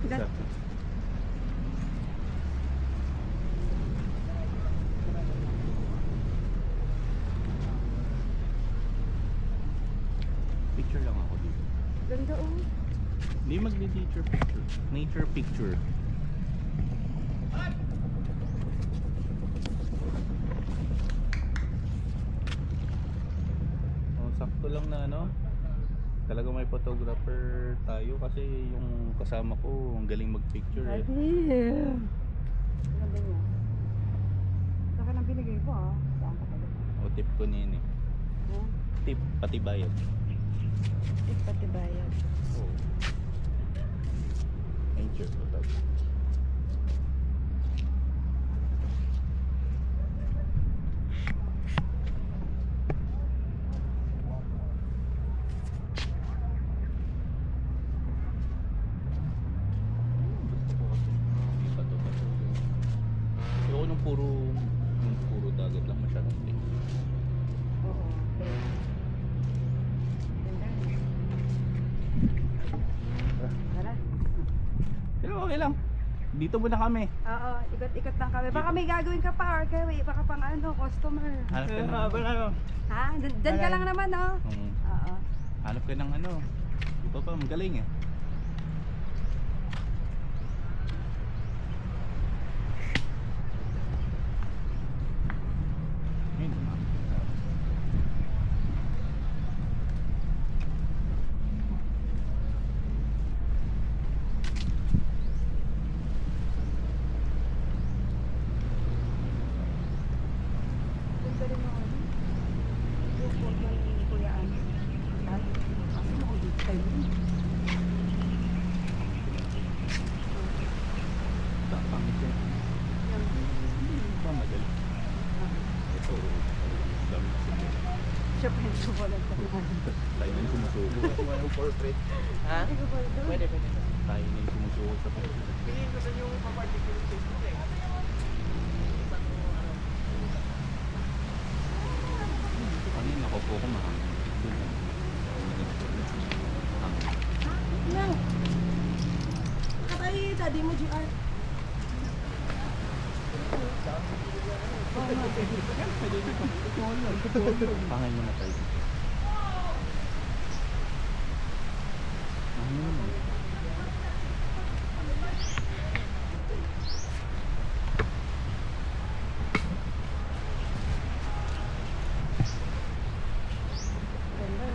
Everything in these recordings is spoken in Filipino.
Isa. Picture lang ako dito. Ganda oh. Hindi mag-nature picture. Nature picture. Oh, sakto lang na ano. Talaga may photographer tayo kasi yung kasama ko ang galing mag-picture eh. Adi. Ganda niya. Saka nang binigay ko ah. Saan ka pala? O tip ko niyan eh. Huh? Tip pati bayad. Tip pati bayad. Oh. Nature photography. Puro dagat lang masyadong clean. Oo. Okay. Ganda. Tara. Pero okay lang. Dito muna kami. Oo, ikot-ikot lang kami. Baka may gagawin ka pa or kaya baka pang ano, customer. Hanap ka ng Ha? Diyan ka lang naman, no? Oo. Hanap ka ng ano. Iba pa, magaling eh. Ayun, ma'am. Ganda rin yung ano. Yung photo ni Kuya Ano. Kasi makulit tayo. Pangit yan. Hindi pa madali. Ito, dami kasi yan. Siya pa yung sumalag ka naman. Tayo na yung sumusuko. Walang portrait. Ha? Pwede, pwede. Tayo na yung sumusuko sa pagkakas. Piliin ko sa yung paparticle yung Facebook eh. Kanina ako po ko mahangin. Lang. Katay, daddy mo, GR. Pangay mo na tayo. Ganda, ha?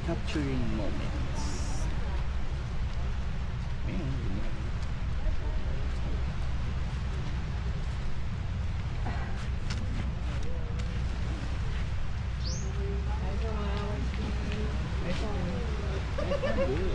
Capturing moments. Ayun, yun. Good.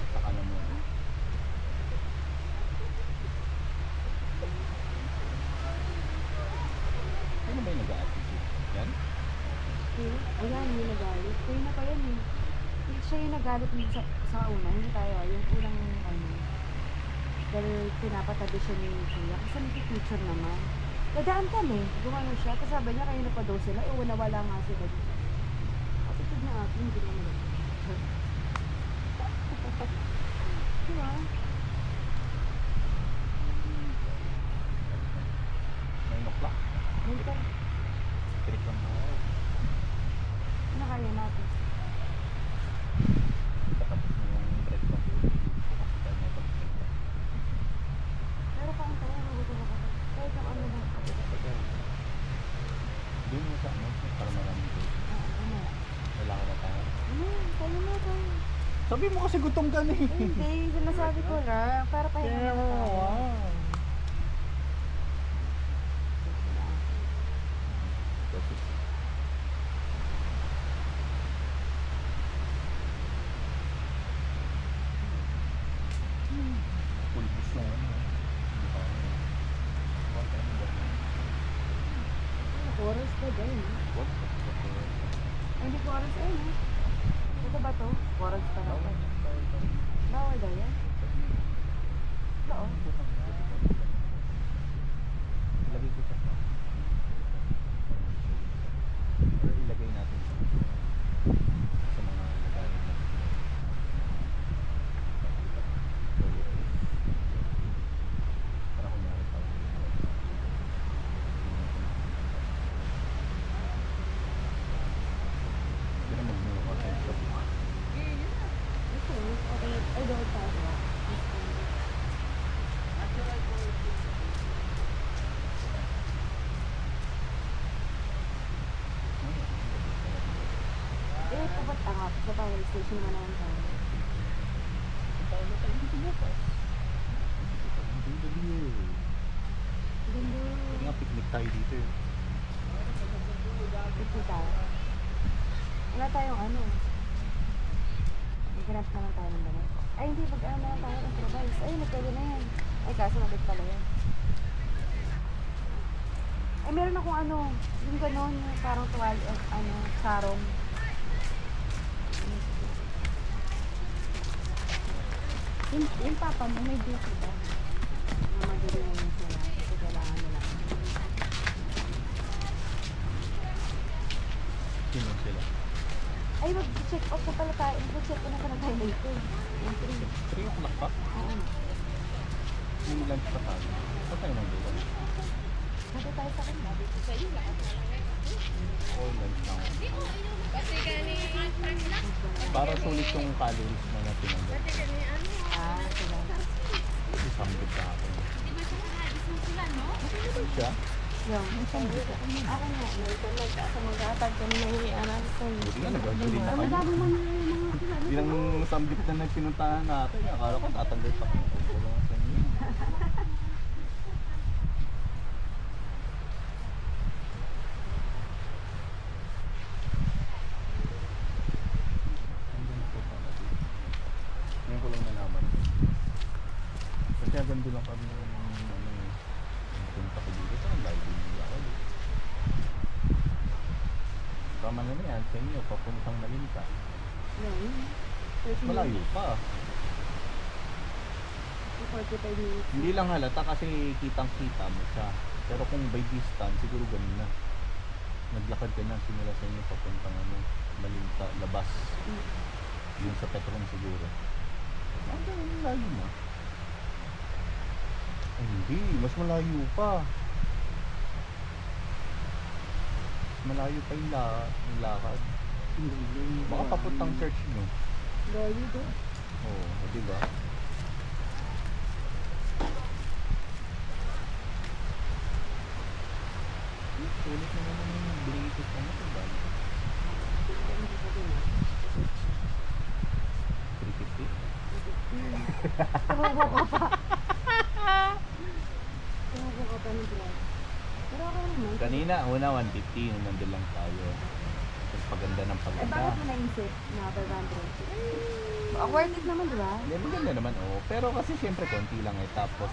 Saka na muna. Ano ba yung nag-attitude? Yan? Ayan, yung nagalit. Kuya na pa yan eh. Hindi siya yung nagalit dun sa una. Hindi tayo. Yung unang ano. Dahil pinapatabi siya ni Kuya. Kasi nagpipicture naman. Dadaan kami. Gumano siya. Kasi sabi niya kayo na pa daw sila. Eh, wala nga sila dito. Attitude na atin. Hindi naman nag- Diba? 9 o'clock? Dito. Trip lang ako. Ano kaya natin? Katapos mo yung breakfast. Kasi tayo na pag-breakfast. Pero kain tayo. Nagutom ako. Kahit ang ano lang. Doon mo sa ano, para maraming doon. Ano? Wala ka na tayo. Ano? Tayo na tayo. Sabi mo kasi gutom ka na eh. Hindi. Sinasabi ko lang. Para pahinga na tayo. Kasi pulbos na ano. Oras ba dyan? What? Ay, hindi ko oras ayun eh. Ito ba to? Oras pa na. Bawal daw yan? Oo. Ilagay ko sa or ilagay natin sa mga lagayan natin. Para kunyari pa. Hindi na magmura ka tayo sa buka. Ito, okay. Ay, daw tayo. Eh, tapat ang sa power station naman naman tayo. Tayo na tayo dito bukas. Ang gabi eh. Ganda. Hindi nga picnic tayo dito eh. Ito tayo. Wala tayong ano. Maghanap naman tayo ng banat. Ay, hindi. Mag-ano naman tayo ng improvise. Ay, nagpwede na yan. Ay, kaso mabit pala yan. Ay, meron akong ano. Yung ganon. Yung parang tuwal. Ano, sarong. Yung papa mo may duty ba? Mamadali na yun sila. Kasi kailangan nila. Sino sila? Ay, mag-check off na pala tayo. Mag-check off na pala tayo dito. Yung 3. 3 o'clock pa? Oo. Yung lunch pa tayo. Saan tayo nandito? Dito tayo sa kanila. Dito sa iyo. All lunch na ako. Para sulit yung calories na natin nandun. Ah, sila. Isambit ka ako. Ano siya? Yung, isang dito. Ako nga. Sa mag-atag kami nangyayaan natin. Buti nga nag-agree na Ang kayo. madami man yung mga kilala. Hindi lang sambit na nagpinuntahan natin. Akala ko tatanggal pa kayo. Wala nga sa inyo. Hanggang po pala dito. Ngayon ko lang nalaman. Kasi hanggang doon lang kami ng ano eh. Punta ko dito. Saan live din ako dito. Tama na yan sa inyo. Papuntang Malinta. Yun. Malayo pa. 45 minutes. Hindi lang halata kasi kitang-kita mo siya. Pero kung by distance, siguro ganun na. Naglakad ka na, simula sa inyo papuntang ano, Malinta, labas. Yun sa Petron siguro. Hanggang layo na. Ay, hindi, mas malayo pa. Mas malayo pa yung lakad. Baka papuntang church nyo. Layo to. Oo, di ba? Sulit na naman yung blinkisit na mo ito ba? 350? Tumubo ka pa. Tumubo ka pa ng drive. Pero ako naman. Kanina, una 150, nung nandun lang tayo. Tapos paganda ng Eh, paganda. bakit mo naisip na 500? Worth it naman, di ba? Hindi, maganda naman, oo. Pero kasi syempre, konti lang eh. Tapos,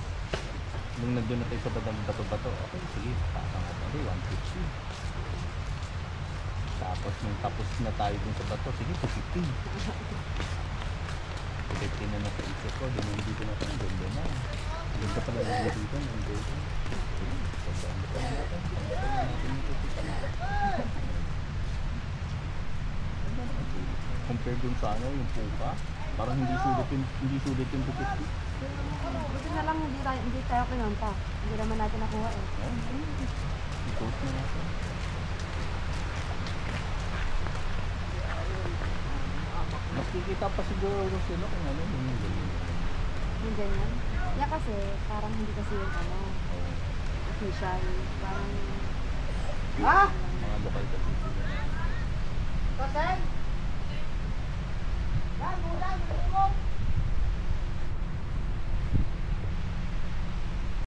nung nandun na tayo sa bato-bato, okay, sige, pasang natin. Hindi, 150. Tapos, nung tapos na tayo dun sa bato, sige, 250. 250 na nasa isip ko, din yung dito natin, ganda na. Ganda pala na dito, ng dito. Ganda pa natin. Ganda pa natin yung 250. Compare dun sa ano, yung puka, parang hindi sulit yung 250. Buti na lang hindi tayo kinonta. Hindi naman natin nakuha eh. I-post na natin. Mas kikita pa siguro sila kung ano yung ganyan. Yung ganyan. Yan kasi, parang hindi kasi yung ano, official. Parang